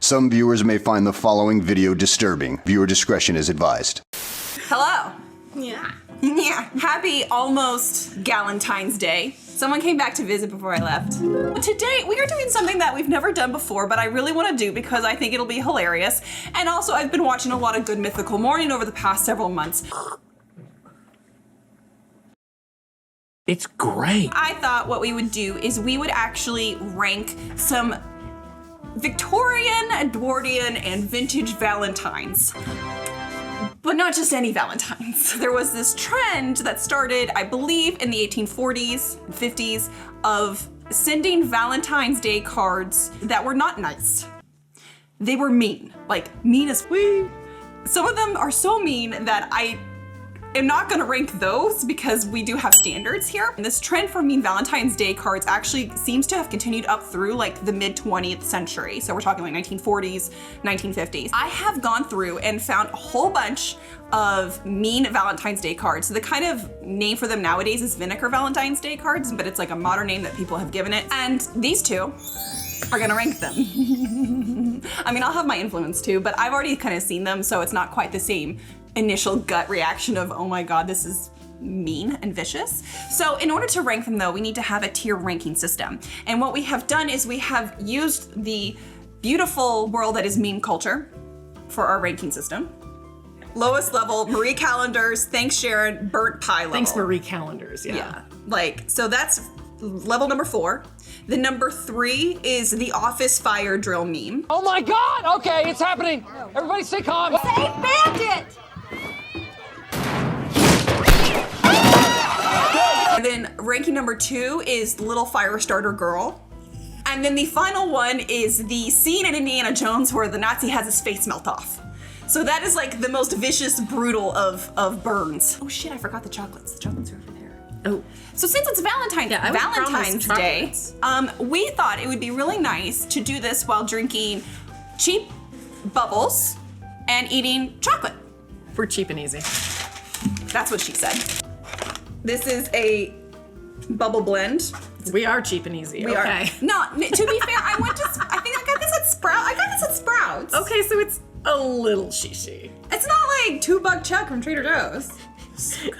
Some viewers may find the following video disturbing. Viewer discretion is advised. Hello. Yeah. Happy almost Galentine's Day. Someone came back to visit before I left. Today, we are doing something that we've never done before, but I really want to do because I think it'll be hilarious. And also, I've been watching a lot of Good Mythical Morning over the past several months. It's great. I thought what we would do is we would actually rank some Victorian, Edwardian, and vintage Valentines. But not just any Valentines. There was this trend that started, I believe, in the 1840s and 50s of sending Valentine's Day cards that were not nice. They were mean, like mean as we. Some of them are so mean that I am not gonna rank those because we do have standards here. And this trend for mean Valentine's Day cards actually seems to have continued up through like the mid 20th century. So we're talking like 1940s, 1950s. I have gone through and found a whole bunch of mean Valentine's Day cards. So the kind of name for them nowadays is Vinegar Valentine's Day cards, but it's like a modern name that people have given it. And these two are gonna rank them. I mean, I'll have my influence too, but I've already kind of seen them, so it's not quite the same initial gut reaction of, oh my God, this is mean and vicious. So in order to rank them though, we need to have a tier ranking system. And what we have done is we have used the beautiful world that is meme culture for our ranking system. Lowest level, Marie Callender's, thanks Sharon, burnt pie level. Thanks Marie Callender's, Yeah, like, so that's level number 4. The number 3 is the office fire drill meme. Oh my God, okay, it's happening. Everybody stay calm. Say bandit! And then ranking number 2 is Little Fire Starter Girl. And then the final one is the scene in Indiana Jones where the Nazi has his face melt off. So that is like the most vicious, brutal of burns. Oh shit, I forgot the chocolates. The chocolates are over there. Oh. So since it's Valentine's Day, we thought it would be really nice to do this while drinking cheap bubbles and eating chocolate. We're cheap and easy. That's what she said. This is a bubble blend. We are cheap and easy. We okay. are. No, to be fair, I think I got this at Sprouts. Okay, so it's a little shishi. It's not like $2 Chuck from Trader Joe's. So good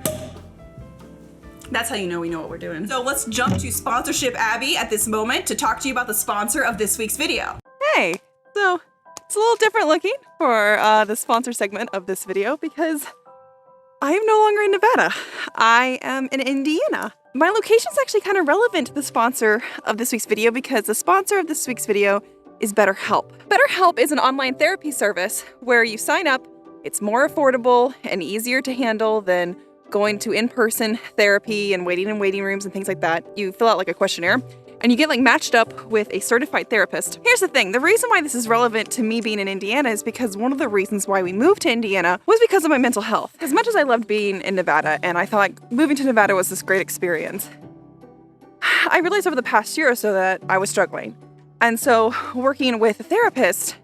though. That's how you know we know what we're doing. So let's jump to sponsorship Abby at this moment to talk to you about the sponsor of this week's video. Hey, so it's a little different looking for the sponsor segment of this video because I am no longer in Nevada. I am in Indiana. My location's actually kind of relevant to the sponsor of this week's video because the sponsor of this week's video is BetterHelp. BetterHelp is an online therapy service where you sign up. It's more affordable and easier to handle than going to in-person therapy and waiting in waiting rooms and things like that. You fill out like a questionnaire and you get like matched up with a certified therapist. Here's the thing, the reason why this is relevant to me being in Indiana is because one of the reasons why we moved to Indiana was because of my mental health. As much as I loved being in Nevada and I thought moving to Nevada was this great experience, I realized over the past year or so that I was struggling. And so working with a therapist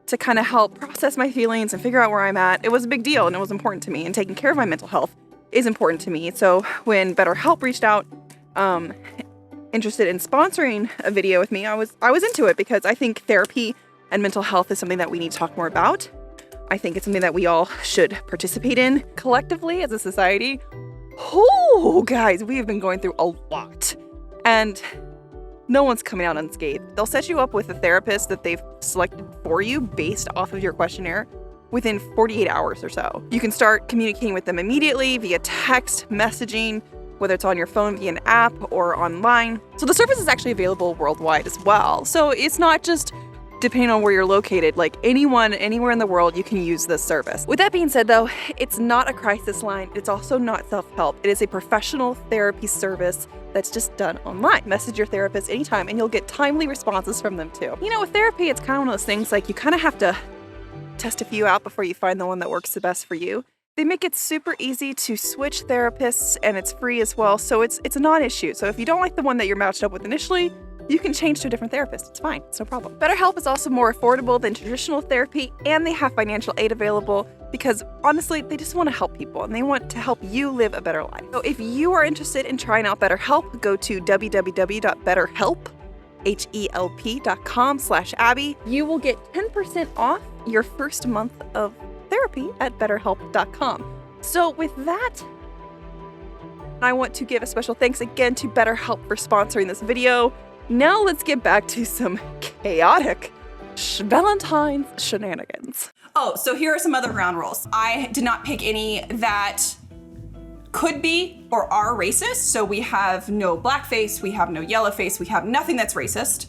to kind of help process my feelings and figure out where I'm at, it was a big deal and it was important to me, and taking care of my mental health is important to me. So when BetterHelp reached out, interested in sponsoring a video with me, I was into it because I think therapy and mental health is something that we need to talk more about. I think it's something that we all should participate in collectively as a society. Oh, guys, we have been going through a lot. And no one's coming out unscathed. They'll set you up with a therapist that they've selected for you based off of your questionnaire within 48 hours or so. You can start communicating with them immediately via text, messaging, whether it's on your phone via an app or online. So the service is actually available worldwide as well. So it's not just depending on where you're located, like anyone, anywhere in the world, you can use this service. With that being said though, it's not a crisis line. It's also not self-help. It is a professional therapy service that's just done online. Message your therapist anytime and you'll get timely responses from them too. You know, with therapy, it's kind of one of those things like you kind of have to test a few out before you find the one that works the best for you. They make it super easy to switch therapists and it's free as well, so it's a non-issue. So if you don't like the one that you're matched up with initially, you can change to a different therapist. It's fine, it's no problem. BetterHelp is also more affordable than traditional therapy, and they have financial aid available because honestly, they just want to help people and they want to help you live a better life. So if you are interested in trying out BetterHelp, go to www.betterhelp.com BetterHelp.com/Abby. You will get 10% off your first month of therapy at BetterHelp.com. So with that, I want to give a special thanks again to BetterHelp for sponsoring this video. Now let's get back to some chaotic Valentine's shenanigans. Oh, so here are some other ground rules. I did not pick any that could be or are racist. So we have no blackface, we have no yellowface, we have nothing that's racist.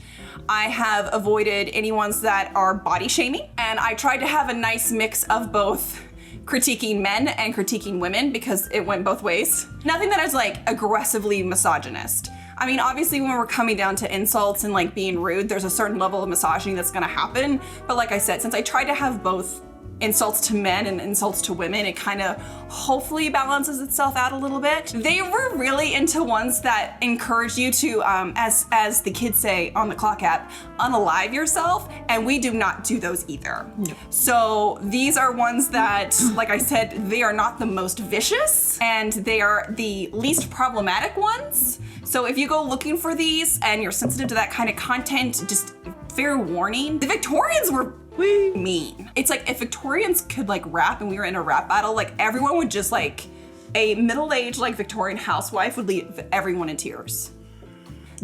I have avoided any ones that are body shaming, and I tried to have a nice mix of both critiquing men and critiquing women because it went both ways. Nothing that is like aggressively misogynist. I mean, obviously when we're coming down to insults and like being rude, there's a certain level of misogyny that's gonna happen. But like I said, since I tried to have both insults to men and insults to women, it kind of hopefully balances itself out a little bit. They were really into ones that encourage you to, as the kids say on the Clock app, unalive yourself, and we do not do those either. No. So these are ones that, like I said, they are not the most vicious, and they are the least problematic ones. So if you go looking for these and you're sensitive to that kind of content, just fair warning, the Victorians were mean. It's like if Victorians could like rap and we were in a rap battle, like everyone would just like, a middle-aged like Victorian housewife would leave everyone in tears.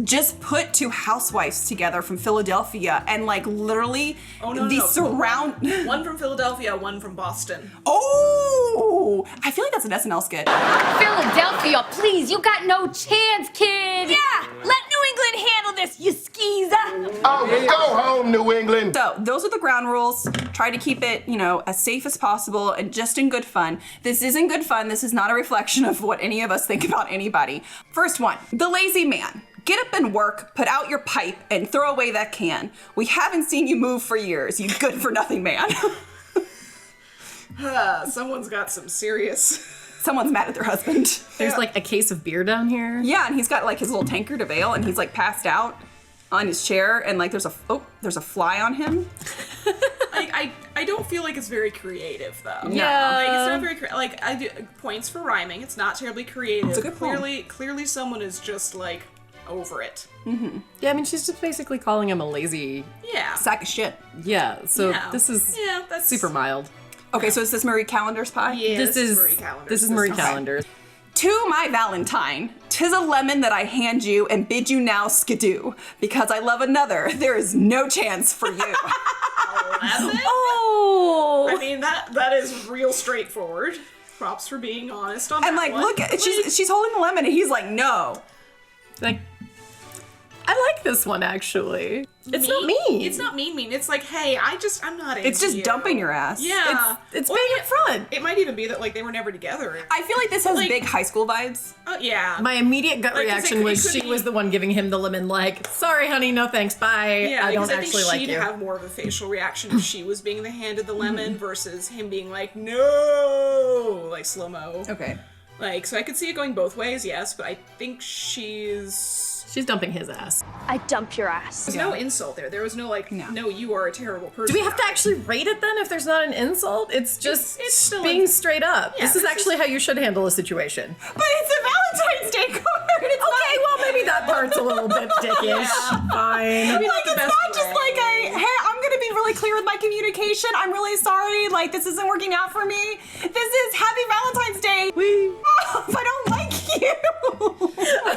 Just put two housewives together from Philadelphia and like literally surround. One from Philadelphia, one from Boston. Oh, I feel like that's an SNL skit. Philadelphia, please, you got no chance, kid. Yeah, let New England handle this, you skeezer. Oh, go home, New England. So those are the ground rules. Try to keep it, as safe as possible and just in good fun. This isn't good fun. This is not a reflection of what any of us think about anybody. First one, the lazy man. Get up and work, put out your pipe, and throw away that can. We haven't seen you move for years, you good-for-nothing man. Someone's got some serious... Someone's mad at their husband. There's like a case of beer down here. Yeah, and he's got like his little tankard of ale, and he's like passed out on his chair, and like there's a fly on him. I don't feel like it's very creative though. Yeah. Like it's not very like I do points for rhyming. It's not terribly creative. It's a good poem. Clearly someone is just like over it. Mm-hmm. Yeah, I mean, she's just basically calling him a lazy... Yeah. Sack of shit. Yeah, so Yeah. this is that's super mild. Okay, so is this Marie Callender's pie? Yeah, This is Marie Callender's. This is Marie Callender's. To my Valentine, 'tis a lemon that I hand you and bid you now skidoo. Because I love another, there is no chance for you. Oh. I mean, that is real straightforward. Props for being honest on that And like, one. look at she's holding the lemon and he's like, no. Like, I like this one actually. It's not mean. It's not mean. It's like, hey, I'm not into It's just you. dumping your ass. Yeah. It's being upfront. It might even be that like they were never together. I feel like this has Like- big high school vibes. Yeah. My immediate gut Like, 'cause reaction it was could she be- was the one giving him the lemon, like, sorry, honey, no thanks, bye. Yeah, I don't because actually I think like she'd you. have more of a facial reaction if she was being the handed the lemon versus him being like, no, like slow-mo. Okay. Like, so I could see it going both ways, yes, but I think she's dumping his ass. I dump your ass. There's no insult there. There was no like, no, you are a terrible person. Do we have to actually rate it then if there's not an insult? It's just It's still being a- straight up. Yeah, this is it's actually how you should handle a situation. But it's a Valentine's Day card. It's Okay, well, maybe that part's a little bit dickish. Fine. Maybe not like, the it's best not just way. like hey, I'm gonna be really clear with my communication. I'm really sorry. Like, this isn't working out for me. This is Happy Valentine's Day. If I don't like you.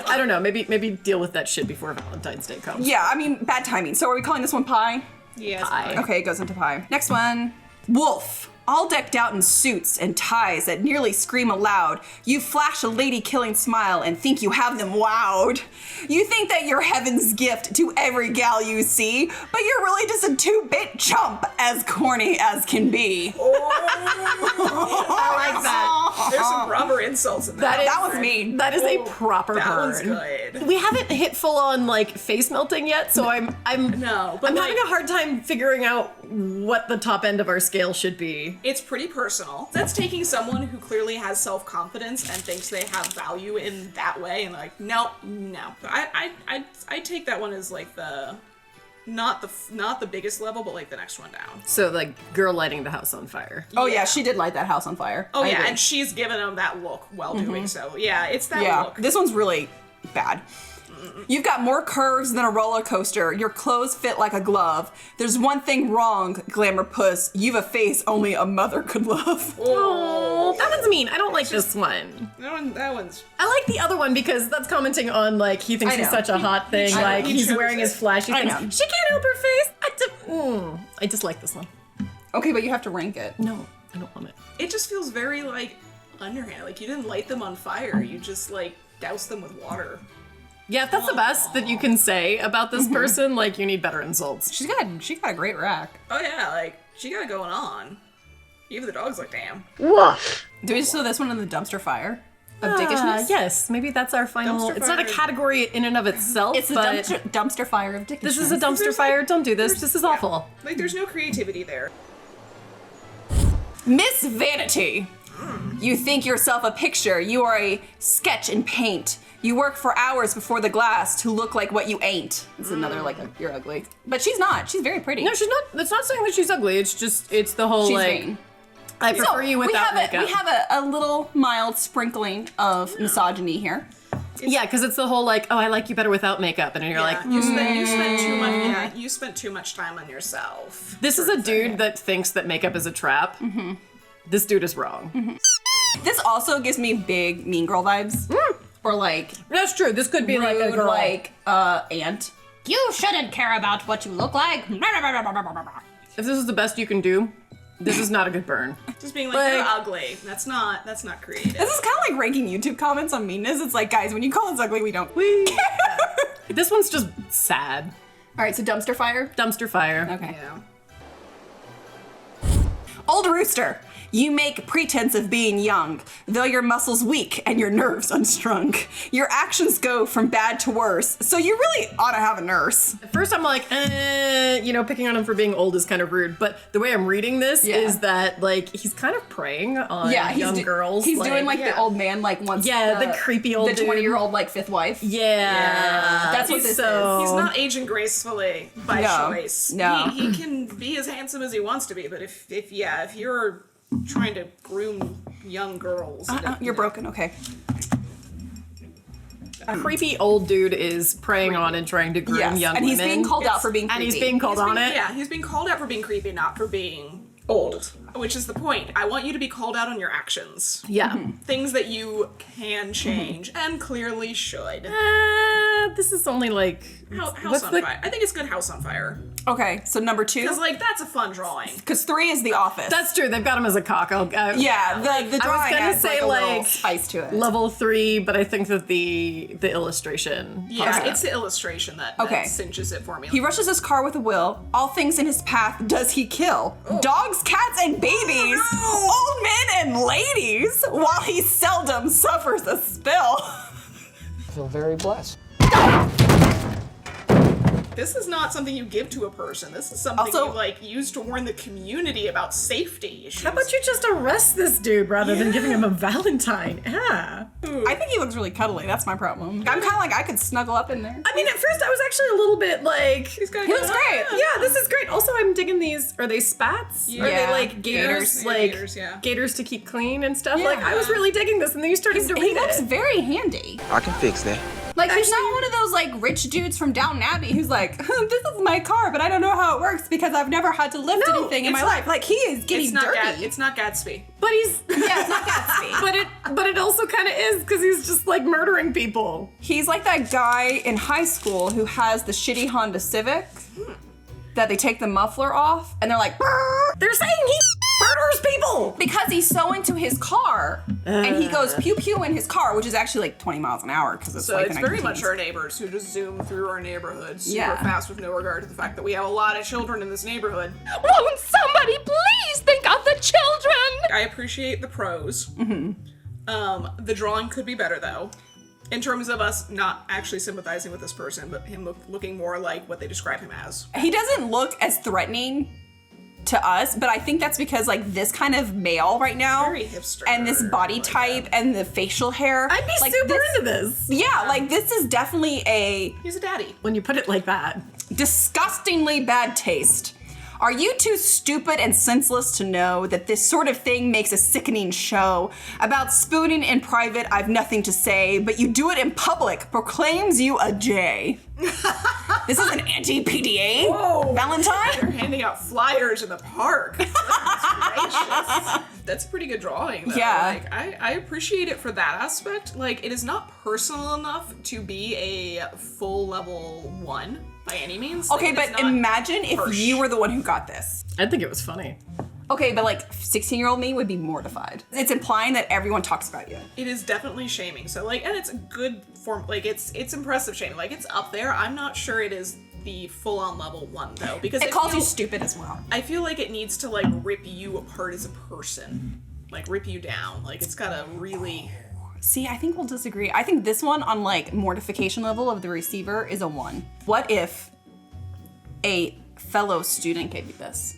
I don't know. Maybe deal with that shit before Valentine's Day comes. Yeah, I mean, bad timing. So are we calling this one pie? Yes. Pie. Okay, it goes into pie. Next one. Wolf. All decked out in suits and ties that nearly scream aloud, you flash a lady-killing smile and think you have them wowed. You think that you're heaven's gift to every gal you see, but you're really just a 2-bit chump, as corny as can be. I like that. There's some proper insults in that. That was mean. That is a proper That burn. one's good. We haven't hit full on like face melting yet, so I'm No, but I'm like, having a hard time figuring out what the top end of our scale should be. it's pretty personal. That's taking someone who clearly has self-confidence and thinks they have value in that way, and like, no. I take that one as like the not the biggest level, but like the next one down. So like girl lighting the house on fire. Oh yeah, she did light that house on fire. Oh I yeah, agree. and she's given him that look while doing so. Yeah, it's that Yeah, look. this one's really bad. You've got more curves than a roller coaster. Your clothes fit like a glove. There's one thing wrong, glamour puss. You've a face only a mother could love. Oh, that one's mean. I don't like this one. That one's. I like the other one because that's commenting on like he thinks I he's know. such a hot thing. Like he he's chose wearing it. his flashy I things. know. She can't help her face. I dislike this one. Okay, but you have to rank it. No, I don't want it. It just feels very like underhand. Like you didn't light them on fire. You just like doused them with water. Yeah, if that's the best that you can say about this person, like you need better insults. She got a great rack. Oh yeah, like she got it going on. Even the dog's like, damn. Do we just throw this one in the dumpster fire of dickishness? Yes, maybe that's our final. Dumpster It's not a fire. category in and of itself. It's the but dumpster fire of dickishness. This is a dumpster fire. Don't do this. This is awful. Like there's no creativity there. Miss Vanity. You think yourself a picture. You are a sketch in paint. You work for hours before the glass to look like what you ain't. It's another like you're ugly. But she's not. She's very pretty. No, she's not. It's not saying that she's ugly. It's just it's the whole She's like. vain. I prefer you without makeup. We have a little mild sprinkling of misogyny here. Yeah, because it's the whole like, oh, I like you better without makeup, and then you're like, you spent too much. Yeah, you spent too much time on yourself. this is a dude that thinks that makeup is a trap. This dude is wrong. This also gives me big Mean Girl vibes. Or like That's true. This could be like a rude, girl. like aunt. You shouldn't care about what you look like. If this is the best you can do, this is not a good burn. Just being like, you're ugly. That's not creative. This is kind of like ranking YouTube comments on meanness. It's like, guys, when you call us ugly, we don't. This one's just sad. All right, so dumpster fire. Dumpster fire. Okay. Yeah. Old rooster. You make pretense of being young, though your muscles weak and your nerves unstrung. Your actions go from bad to worse, so you really ought to have a nurse. At first I'm like, picking on him for being old is kind of rude, but the way I'm reading this is that like he's kind of preying on young girls. He's doing like the old man, like once. the creepy old the dude. 20-year-old like fifth wife. Yeah. That's what this He's not aging gracefully by choice. No. He can be as handsome as he wants to be, but if you're trying to groom young girls, You're broken. Okay. A creepy old dude is preying on and trying to groom young and women. he's being called out for being creepy. And he's being called on it. Yeah, he's being called out for being creepy, not for being old. Which is the point. I want you to be called out on your actions. Yeah. Things that you can change and clearly should. This is only like House on Fire. I think it's good House on Fire. Okay, so number 2. Because like that's a fun drawing. Because 3 is The Office. That's true. They've got him as a cock. the drawing I was gonna has say like a little like spice to it. level 3, but I think that the illustration. Yeah, it's the illustration that cinches it for me. He rushes his car with a will. All things in his path does he kill. Dogs, cats, and babies. Old men and ladies. While he seldom suffers a spill. I feel very blessed. This is not something you give to a person. This is something Also- you like use to warn the community about safety issues. How about you just arrest this dude rather than giving him a Valentine? Yeah. I think he looks really cuddly. That's my problem. I'm kind of like I could snuggle up in there. I mean, at first I was actually a little bit like, He He looks great. yeah, this is great. Also, I'm digging these. Are they spats? Are they Yeah. like gators? Gators. Like Gators, yeah. gators to keep clean and stuff. Yeah. Like I was really digging this, and then you started to He read looks it. very handy. I can fix that. Like he's not one of those like rich dudes from Downton Abbey who's like, this is my car, but I don't know how it works because I've never had to lift No, anything in it's my not- life. Like he is getting It's not dirty. it's not Gatsby. But he's Yeah, it's not Gatsby. but it also kind of is because he's just like murdering people. He's like that guy in high school who has the shitty Honda Civic that they take the muffler off and they're like, "Brrr," They're saying he murders people. because he's so into his car and he goes pew pew in his car, which is actually like 20 miles an hour because it's So like it's a very 19 much our neighbors who just zoom through our neighborhood super Yeah. fast with no regard to the fact that we have a lot of children in this neighborhood. Won't somebody please think of the children? I appreciate the pros. The drawing could be better though. In terms of us not actually sympathizing with this person, but him looking more like what they describe him as. He doesn't look as threatening to us, but I think that's because like this kind of male right now Very hipster. and this body like type and the facial hair. I'd be like, super this- into this. Yeah, like this is definitely a He's a daddy. When you put it like that. disgustingly bad taste. Are you too stupid and senseless to know that this sort of thing makes a sickening show? About spooning in private, I've nothing to say, but you do it in public proclaims you a J. This is an anti-PDA Valentine? They're handing out flyers in the park. That's a pretty good drawing, though. Yeah. Like, I appreciate it for that aspect. Like, it is not personal enough to be a full level 1 by any means. Okay, Like, but imagine if you were the one who got this. I think it was funny. Okay, but like 16-year-old me would be mortified. It's implying that everyone talks about you. It is definitely shaming. So like, and it's a good form. Like, it's impressive shaming. Like, it's up there. I'm not sure it is the full-on level 1 though, because It calls you stupid as well. I feel like it needs to like rip you apart as a person, like rip you down. Like, it's gotta really. See, I think we'll disagree. I think this one on like mortification level of the receiver is a 1. What if a fellow student gave you this?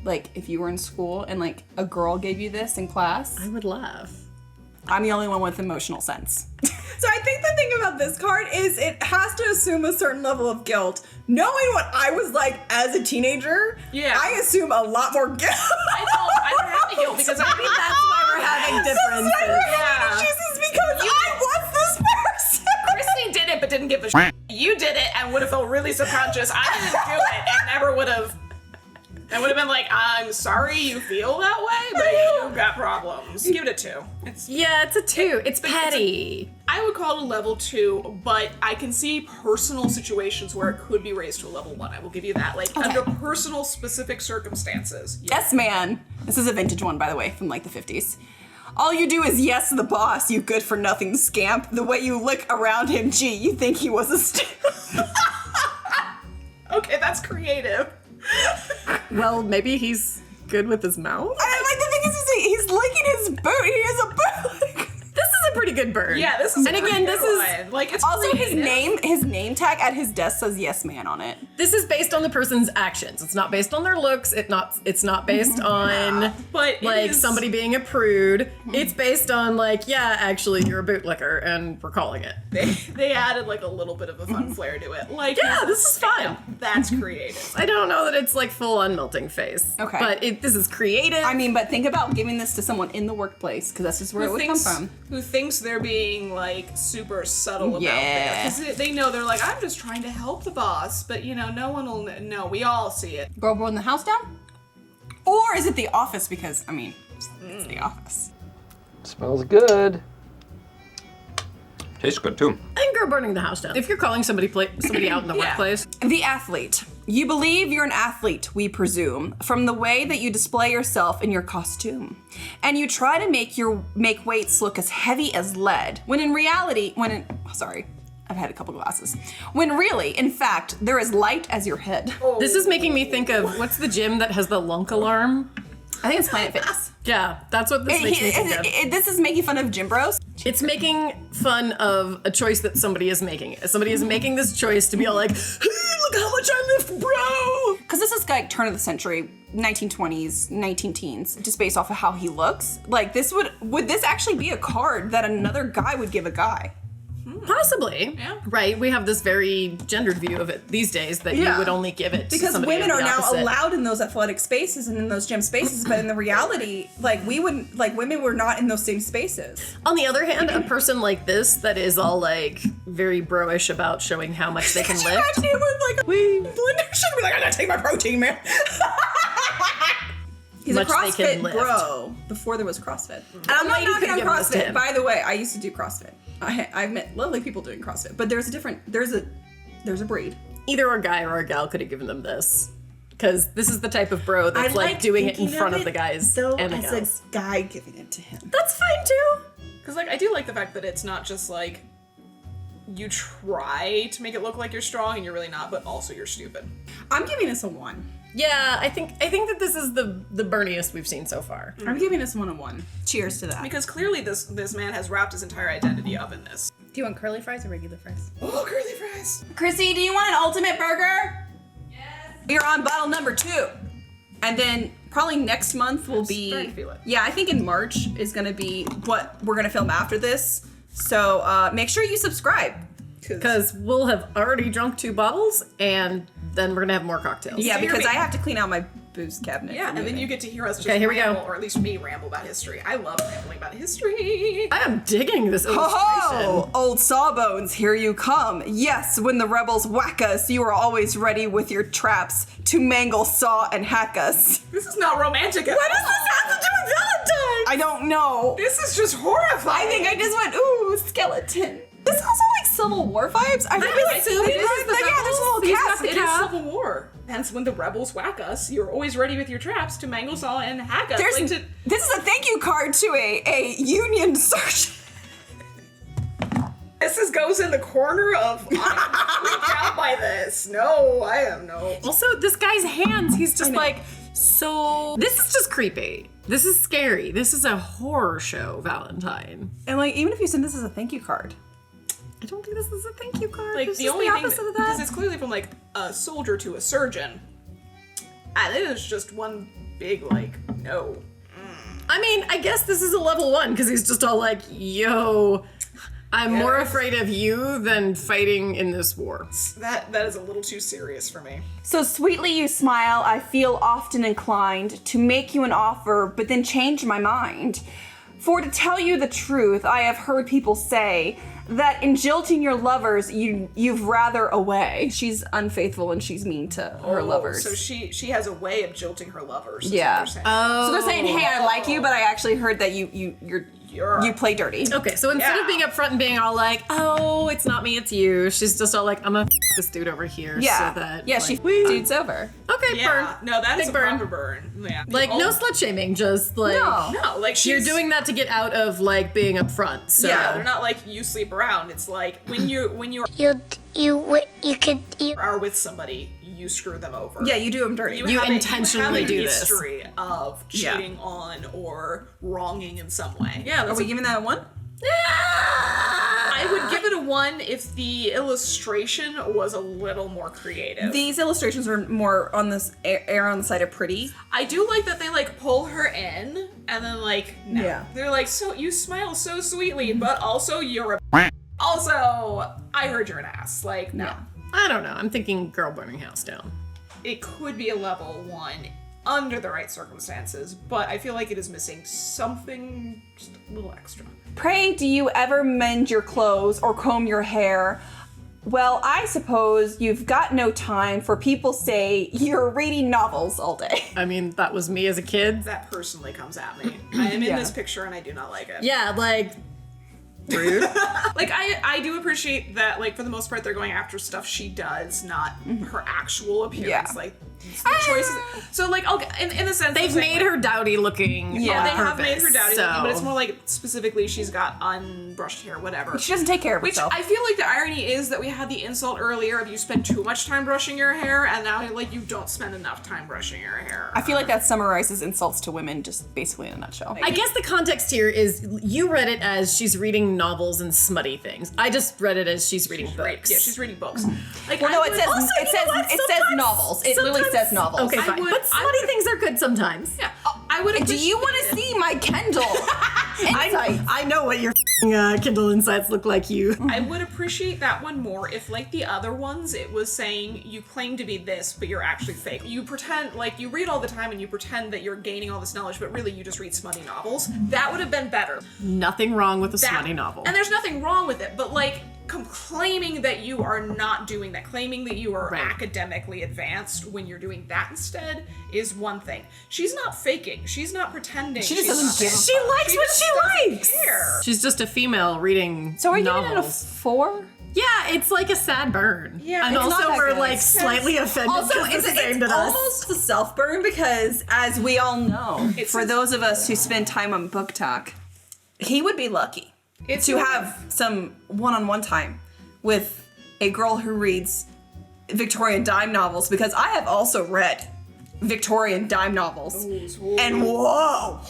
Like, if you were in school and like a girl gave you this in class? I would laugh. I'm the only one with emotional sense. So I think the thing about this card is it has to assume a certain level of guilt. Knowing what I was like as a teenager, I assume a lot more guilt. I don't have the guilt because I think that's why we're having differences. Is because I was this person. Chrissy did it but didn't give a shit. You did it and would have felt really subconscious. I didn't do it and never would have. I would have been like, I'm sorry you feel that way, but you got problems. Give it a 2. It's a 2. It's petty. I would call it a level 2, but I can see personal situations where it could be raised to a level 1. I will give you that. Like, under personal specific circumstances. Yes, man. This is a vintage one, by the way, from like the 50s. All you do is yes the boss, you good for nothing scamp. The way you look around him, gee, you think he was a Okay, that's creative. Well, maybe he's good with his mouth. Like, the thing is, he's licking his boot. He has a boot. This is a pretty good burn. Yeah, this is and a again, this is like, it's also his name tag at his desk says yes man on it. This is based on the person's actions. It's not based on their looks. It's not based on but like somebody being a prude. It's based on like, yeah, actually you're a bootlicker and we're calling it. They added like a little bit of a fun flair to it. Like, yeah, this is fun. That's creative. I don't know that it's like full on melting face. Okay. But this is creative. I mean, but think about giving this to someone in the workplace, because that's just where it would come from. Who thinks they're being like super subtle about it. Because they know they're like, I'm just trying to help the boss, but you know, no one will know. We all see it. Girl burn the house down? Or is it The Office? Because, I mean, it's The Office. Smells good. Tastes good too. And girl burning the house down. If you're calling somebody out in the workplace. The athlete. You believe you're an athlete, we presume, from the way that you display yourself in your costume. And you try to make weights look as heavy as lead, when in reality, sorry, I've had a couple glasses. When really, in fact, they're as light as your head. This is making me think of, what's the gym that has the lunk alarm? I think it's Planet Fitness. Yeah, that's what this makes me think of. This is making fun of gym bros. It's making fun of a choice that somebody is making. Somebody is making this choice to be all like, hey, look how much I lift, bro! Because this is like turn of the century, 1920s, 19-teens, just based off of how he looks. Like, this would this actually be a card that another guy would give a guy? Possibly. Yeah. Right? We have this very gendered view of it these days that you would only give it to because somebody women of are the now opposite. allowed in those athletic spaces and in those gym spaces, but in the reality, like women were not in those same spaces. On the other hand, a person like this that is all like very bro-ish about showing how much they can lift. Actually, it was like Blender should be like, I gotta take my protein, man. He's Much a they can CrossFit lift. bro before there was CrossFit. And I'm not lady knocking could on give this to CrossFit. him. By the way, I used to do CrossFit. I've met lovely people doing CrossFit, but there's a breed. Either a guy or a gal could have given them this. Because this is the type of bro that's like doing it in front of the guys and the as gals. a guy giving it to him. That's fine too. Because like, I do like the fact that it's not just like, you try to make it look like you're strong and you're really not, but also you're stupid. I'm giving this a 1. Yeah, I think that this is the burniest we've seen so far. I'm giving this one a 1. Cheers to that. Because clearly this man has wrapped his entire identity up in this. Do you want curly fries or regular fries? Oh, curly fries. Chrissy, do you want an ultimate burger? Yes. We're on bottle number 2. And then probably next month will be, starting to feel it. yeah, I think in March is gonna be what we're gonna film after this. So make sure you subscribe. Because we'll have already drunk 2 bottles and then we're gonna have more cocktails. Yeah, because I have to clean out my booze cabinet. Yeah, and then you get to hear us just Okay, here we go. ramble, or at least me ramble about history. I love rambling about history. I am digging this illustration. Ho-ho! Old Sawbones, here you come. Yes, when the rebels whack us, you are always ready with your traps to mangle, saw, and hack us. This is not romantic at all. What does this have to do with Valentine? I don't know. This is just horrifying. I think I just went, ooh, skeleton. This also like Civil War vibes. I really assume think it is the yeah, there's a little He's cast. got it is Civil War. Hence, when the rebels whack us, you're always ready with your traps to mangle, saw, and hack us. This is a thank you card to a Union search. This goes in the corner of I'm freaked out by this. No, I am no. Also, this guy's hands, he's just like, so... This is just creepy. This is scary. This is a horror show, Valentine. And like, even if you send this as a thank you card, I don't think this is a thank you card. Like This the is only the thing opposite of because that. it's clearly from like a soldier to a surgeon. And it is just one big like no. I mean, I guess this is a level 1 because he's just all like, yo, I'm more afraid of you than fighting in this war. That is a little too serious for me. So sweetly you smile, I feel often inclined to make you an offer, but then change my mind. For to tell you the truth, I have heard people say that in jilting your lovers, you've rather away. She's unfaithful and she's mean to her lovers. So she has a way of jilting her lovers. is Yeah. what they're saying. So they're saying, hey, I like you, but I actually heard that you play dirty. Okay, so instead of being upfront and being all like, oh, it's not me, it's you, she's just all like, I'm gonna this dude over here Yeah. so that... Yeah, like, she dude's over. Okay, Yeah, burn. no, that is Big a burn. proper burn. Yeah. Like, no slut shaming, just like... No, like You're she's doing that to get out of, like, being upfront, so... Yeah, they're not like you sleep around. It's like when you You could are with somebody, you screw them over. yeah, you do them dirty. You intentionally do this. history of cheating on or wronging in some way. Yeah, Are that's we giving that a 1? I would give it a 1 if the illustration was a little more creative. These illustrations are more on this air on the side of pretty. I do like that they like pull her in and then like no. Yeah. They're like, so you smile so sweetly, but also you're a also I heard you're an ass. Like no. I don't know, I'm thinking girl burning house down. It could be a level 1 under the right circumstances, but I feel like it is missing something just a little extra. Pray, do you ever mend your clothes or comb your hair? Well, I suppose you've got no time, for people say you're reading novels all day. I mean, that was me as a kid. That personally comes at me. I am in this picture and I do not like it. Yeah, like... Rude. Like I do appreciate that, like for the most part they're going after stuff she does, not her actual appearance. Yeah. Like the choices. So like okay, in the sense They've made her dowdy looking. Yeah. on they have made purpose, her dowdy so. looking, but it's more like specifically she's got unbrushed hair, whatever. She doesn't take care of Which herself. I feel like the irony is that we had the insult earlier of you spend too much time brushing your hair, and now like you don't spend enough time brushing your hair. I feel like that summarizes insults to women just basically in a nutshell. I guess the context here is you read it as she's reading novels and smutty things. I just read it as she's reading books. Yeah, she's reading books. Like Well, no, I it would- says also, it says novels. It literally says novels. Okay, fine. would- But I smutty would- things are good sometimes. yeah, I would. Do you want to see my Kindle insights? I know what your Kindle insights look like, you. I would appreciate that one more if, like the other ones, it was saying you claim to be this, but you're actually fake. You pretend, like, you read all the time and you pretend that you're gaining all this knowledge, but really you just read smutty novels. That would have been better. Nothing wrong with a That- smutty novel. And there's nothing wrong with it, but, like, claiming that you are not doing that, claiming that you are Right. academically advanced when you're doing that instead is one thing. She's not faking. She's not pretending. She just She's doesn't give a She likes what just she doesn't likes. care. She's just a female reading So are you novels. giving it a 4? Yeah, it's like a sad burn. Yeah, and it's also not that we're good. like slightly offended Also, because it's it's aimed at us. almost a self-burn because, as we all know, It's for a- those of us who spend time on Book Talk, he would be lucky to have some one-on-one time with a girl who reads Victorian dime novels, because I have also read Victorian dime novels. And whoa!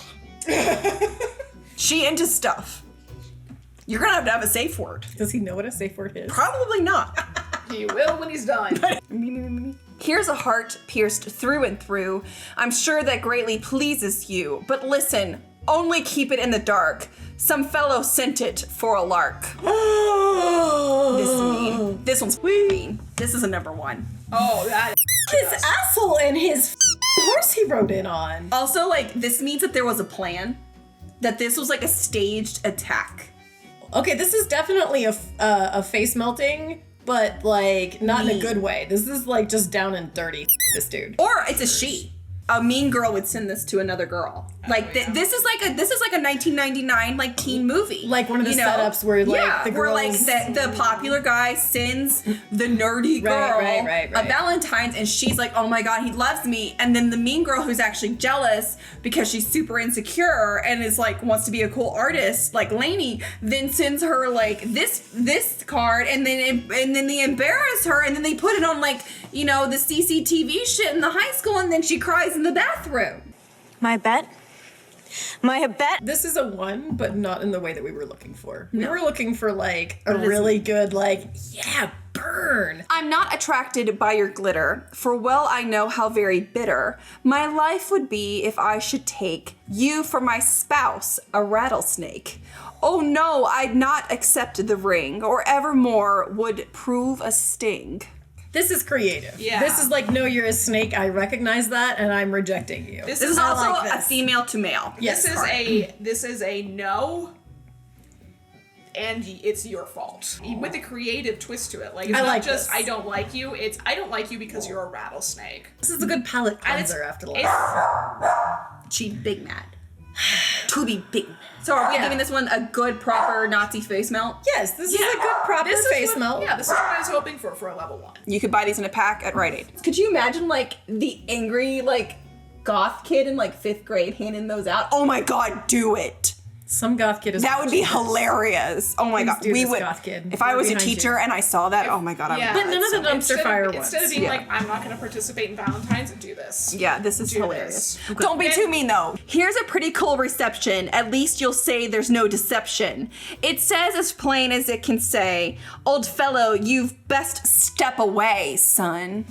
She into stuff. You're gonna have a safe word. Does he know what a safe word is? Probably not. He will when he's done. Here's a heart pierced through and through. I'm sure that greatly pleases you. But listen, only keep it in the dark. Some fellow sent it for a lark. This is mean. This one's mean. This is a number 1. Oh, that His asshole and his horse he wrote in on. Also, like, this means that there was a plan. That this was like a staged attack. Okay, this is definitely a face melting, but like not in a good way. This is like just down and dirty. This dude. Or it's a she. A mean girl would send this to another girl. Like this is like a 1999 like teen movie. Like one of the setups where like the girls... where like the popular guy sends the nerdy girl a Valentine's, and she's like, oh my god, he loves me. And then the mean girl who's actually jealous because she's super insecure and is like wants to be a cool artist, like Lainey, then sends her like this card, and then they embarrass her, and then they put it on like, you know, the CCTV shit in the high school, and then she cries in the bathroom. My bet? This is a 1, but not in the way that we were looking for. We were looking for like a really good, like, yeah, burn. I'm not attracted by your glitter, for well I know how very bitter my life would be if I should take you for my spouse, a rattlesnake. Oh no, I'd not accept the ring, or evermore would prove a sting. This is creative. Yeah. This is like, no, you're a snake. I recognize that, and I'm rejecting you. This is also a female to male. Yes. This is a no, and it's your fault. With a creative twist to it. Like, it's not just, I don't like you, it's, I don't like you because you're a rattlesnake. This is a good palate cleanser after the She big mad. To be big mad. So are we giving this one a good, proper Nazi face melt? Yes, this is a good, proper face melt. Yeah, this is what I was hoping for a level 1. You could buy these in a pack at Rite Aid. Could you imagine, like, the angry, like, goth kid in, like, 5th grade handing those out? Oh my god, do it! Some goth kid is... That would be hilarious. Oh my god, we would... Goth kid. If I was a teacher and I saw that, oh my god, I would... But none of the dumpster fire ones. Instead of being like, I'm not going to participate in Valentine's, do this. Yeah, this is hilarious. Don't be too mean though. Here's a pretty cool reception. At least you'll say there's no deception. It says as plain as it can say, old fellow, you've best step away, son.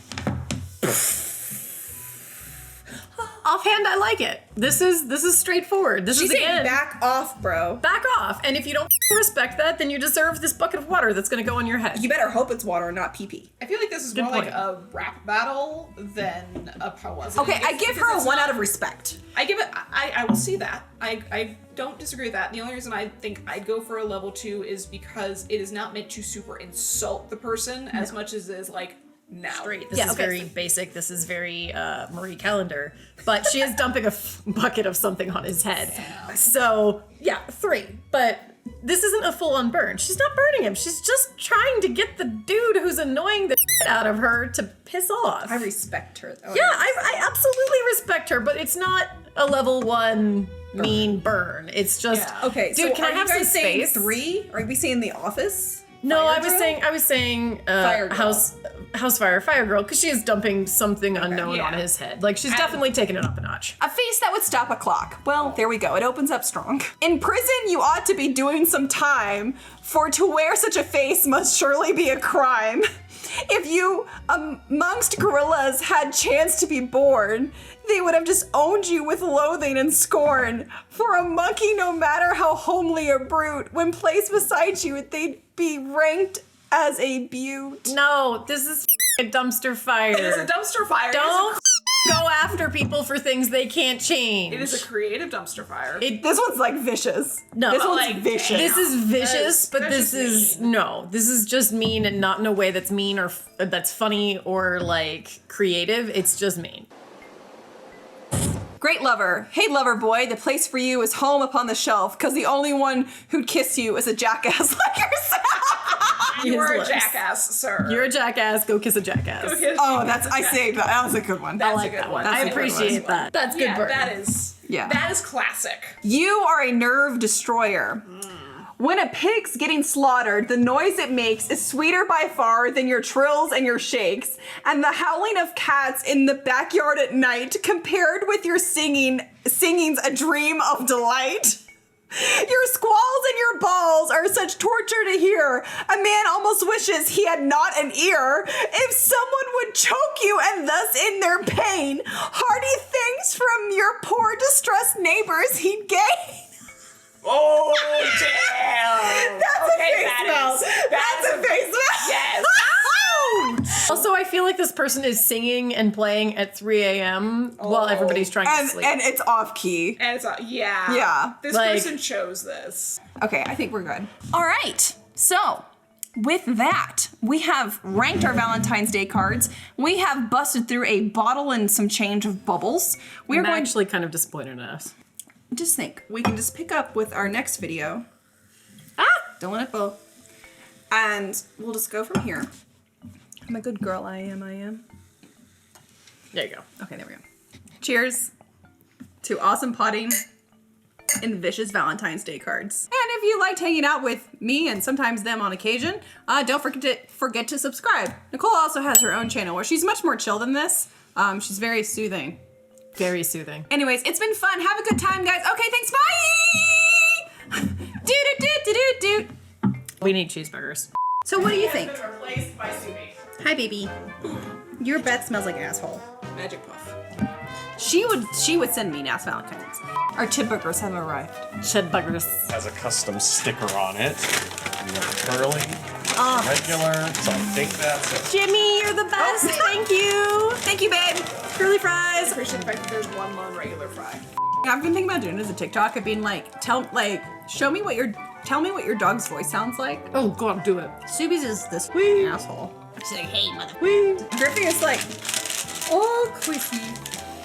Offhand, I like it. This is straightforward. This is again, back off, bro. back off. And if you don't respect that, then you deserve this bucket of water that's gonna go on your head. You better hope it's water and not pee-pee. I feel like this is more like a rap battle than a poem. Okay, I give her a 1 out of respect. I give it, I will see that. I don't disagree with that. The only reason I think I'd go for a level 2 is because it is not meant to super insult the person as much as it is like, now. Straight. This is very basic. This is very Marie Callender. But she is dumping a bucket of something on his head. So, yeah, 3. But this isn't a full-on burn. She's not burning him. She's just trying to get the dude who's annoying the shit out of her to piss off. I respect her, though. Yeah, I absolutely respect her, but it's not a level 1 mean burn. It's just, okay, dude, so can I have some space? 3? Are we saying The Office? No, I was saying fire girl, because she is dumping something unknown on his head. Like, she's definitely taking it up a notch. A face that would stop a clock. Well, there we go. It opens up strong. In prison, you ought to be doing some time, for to wear such a face must surely be a crime. If you, amongst gorillas, had chance to be born, they would have just owned you with loathing and scorn. For a monkey, no matter how homely or brute, when placed beside you, they'd be ranked as a beaut. No, this is a dumpster fire. It is a dumpster fire. Don't go after people for things they can't change. It is a creative dumpster fire. This one's like vicious. No, this one's vicious. This is vicious, but this is mean. no. This is just mean, and not in a way that's mean or that's funny or like creative. It's just mean. Great lover. Hey, lover boy, the place for you is home upon the shelf, because the only one who'd kiss you is a jackass like yourself. You are a jackass, sir. You're a jackass. Go kiss a jackass. I saved that. That was a good one. That's a good one. I appreciate that. That's good burn. That is classic. You are a nerve destroyer. When a pig's getting slaughtered, the noise it makes is sweeter by far than your trills and your shakes, and the howling of cats in the backyard at night compared with your singing's a dream of delight. Your squalls and your bawls are such torture to hear. A man almost wishes he had not an ear. If someone would choke you and thus in their pain, hearty thanks from your poor distressed neighbors he'd gain. Oh, damn. That's a face melt. That's a face melt. Yes. Also, I feel like this person is singing and playing at 3 a.m. while everybody's trying to sleep. And it's off key. And it's yeah. Yeah. This Like- person chose this. Okay, I think we're good. All right. So, with that, we have ranked our Valentine's Day cards. We have busted through a bottle and some change of bubbles. We're I'm going actually kind of disappointed in us. just think we can just pick up with our next video. Don't let it blow. And we'll just go from here. I'm a good girl, I am. There you go. Okay, there we go. Cheers to awesome potting and vicious Valentine's Day cards. And if you liked hanging out with me and sometimes them on occasion, don't forget to subscribe. Nicole also has her own channel where she's much more chill than this. She's very soothing. Very soothing. Anyways, it's been fun. Have a good time, guys. Okay, thanks. Bye. Do. We need cheeseburgers. So what do you think? Replaced by Sumi. Hi, baby. Your breath smells like an asshole. Magic Puff. She would send me nasty Valentine's. Our chip burgers have arrived. Shed buggers. Has a custom sticker on it. You want curly, regular, so I think that's it. Jimmy, you're the best. Thank you. Thank you, babe. Curly fries. Appreciate the fact that there's one lone regular fry. I've been thinking about doing it as a TikTok of being like, tell me what your dog's voice sounds like. Oh God, do it. Subi's is this asshole. She's like, hey, mother. Griffin is like, Oh, Chrissy,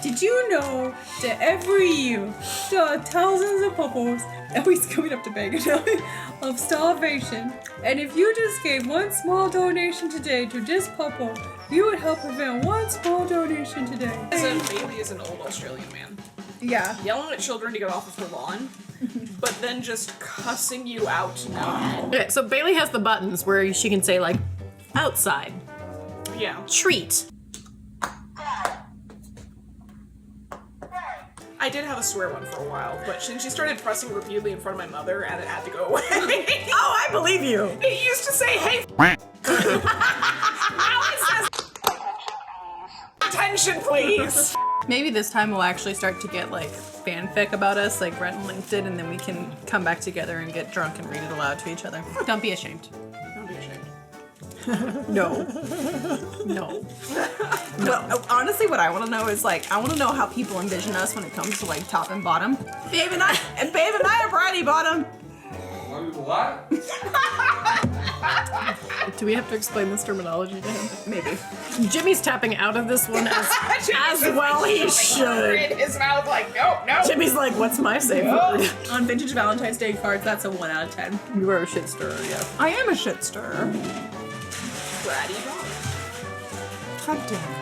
did you know that every year there are thousands of couples always coming up to beg of starvation? And if you just gave one small donation today to this couple, you would help prevent one small donation today. Bailey is an old Australian man. Yeah. Yelling at children to get off of her lawn, but then just cussing you out now. Okay, so Bailey has the buttons where she can say like, outside, Yeah. treat. I did have a swear one for a while, but since she started pressing repeatedly in front of my mother, and it had to go away. Oh, I believe you. It used to say, hey, now it says, attention, please. maybe this time we'll actually start to get like fanfic about us, like Brent linked it, and then we can come back together and get drunk and read it aloud to each other. Don't be ashamed. Don't be ashamed. No. No. But honestly, what I want to know is like, I want to know how people envision us when it comes to like top and bottom. Babe and I are bratty bottom. What? Do we have to explain this terminology to him? Maybe. Jimmy's tapping out of this one as well he should. In his mouth, like, no. Jimmy's like, what's my safe word? On vintage Valentine's Day cards, that's a 1 out of 10. You are a shit stirrer, yeah. I am a shit stirrer. Bratty dog. God damn it.